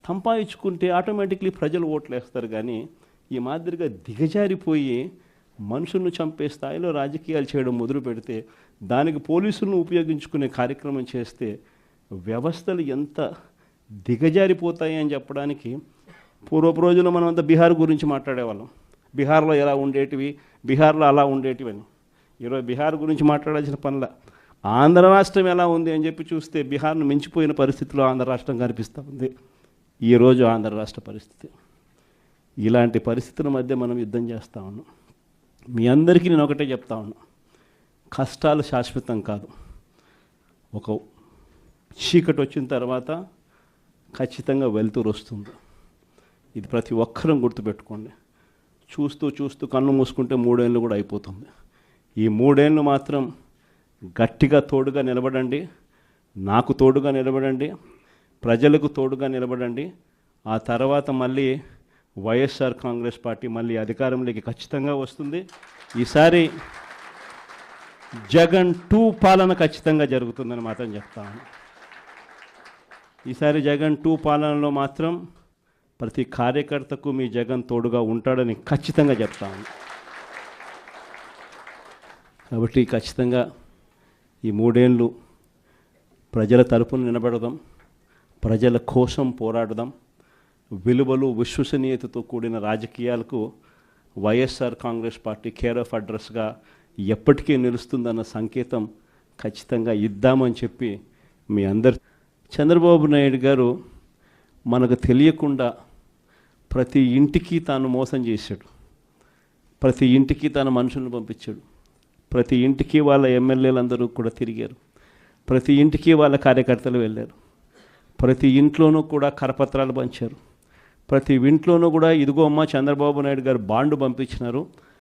సంపాదించుకుంటే ఆటోమేటిక్లీ ప్రజలు ఓట్లు వేస్తారు. కానీ ఈ మాదిరిగా దిగజారిపోయి మనుషులను చంపే స్థాయిలో రాజకీయాలు చేయడం మొదలు పెడితే, దానికి పోలీసులను ఉపయోగించుకునే కార్యక్రమం చేస్తే వ్యవస్థలు ఎంత దిగజారిపోతాయి అని చెప్పడానికి పూర్వపు రోజుల్లో మనం అంతా బీహార్ గురించి మాట్లాడేవాళ్ళం. బీహార్లో ఎలా ఉండేటివి, బీహార్లో అలా ఉండేటివి అని. ఈరోజు బీహార్ గురించి మాట్లాడాల్సిన పనుల ఆంధ్ర రాష్ట్రం ఎలా ఉంది అని చెప్పి చూస్తే బీహార్ను మించిపోయిన పరిస్థితిలో ఆంధ్ర రాష్ట్రం కనిపిస్తూ ఉంది ఈరోజు ఆంధ్ర రాష్ట్ర పరిస్థితి. ఇలాంటి పరిస్థితుల మధ్య మనం యుద్ధం చేస్తూ ఉన్నాం. మీ అందరికీ నేను ఒకటే చెప్తా ఉన్నా, కష్టాలు శాశ్వతం కాదు. ఒక చీకటి వచ్చిన తర్వాత ఖచ్చితంగా వెలుతురు వస్తుంది. ఇది ప్రతి ఒక్కరం గుర్తుపెట్టుకోండి. చూస్తూ చూస్తూ కన్ను మూసుకుంటే 3 ఏళ్ళు కూడా అయిపోతుంది. ఈ 3 ఏళ్ళు మాత్రం గట్టిగా తోడుగా నిలబడండి, నాకు తోడుగా నిలబడండి, ప్రజలకు తోడుగా నిలబడండి. ఆ తర్వాత మళ్ళీ వైఎస్ఆర్ కాంగ్రెస్ పార్టీ మళ్ళీ అధికారంలోకి ఖచ్చితంగా వస్తుంది. ఈసారి జగన్ 2 పాలన ఖచ్చితంగా జరుగుతుందని మాత్రం చెప్తాను. ఈసారి జగన్ 2 పాలనలో మాత్రం ప్రతి కార్యకర్తకు మీ జగన్ తోడుగా ఉంటాడని ఖచ్చితంగా చెప్తాను. కాబట్టి ఖచ్చితంగా ఈ 3 ఏళ్ళు ప్రజల తరపున నిలబడదాం, ప్రజల కోసం పోరాడదాం. విలువలు విశ్వసనీయతతో కూడిన రాజకీయాలకు YSR Congress party care of అడ్రస్గా ఎప్పటికీ నిలుస్తుందన్న సంకేతం ఖచ్చితంగా ఇద్దామని చెప్పి మీ అందరు. చంద్రబాబు నాయుడు గారు మనకు తెలియకుండా ప్రతి ఇంటికి తాను మోసం చేశాడు, ప్రతి ఇంటికి తన మనుషులను పంపించాడు, ప్రతి ఇంటికి వాళ్ళ ఎమ్మెల్యేలందరూ కూడా తిరిగారు, ప్రతి ఇంటికి వాళ్ళ కార్యకర్తలు వెళ్ళారు, ప్రతి ఇంట్లోనూ కూడా కరపత్రాలు పంచారు, ప్రతి ఇంట్లోనూ కూడా ఇదిగో అమ్మ చంద్రబాబు నాయుడు గారు బాండ్ పంపించినారు,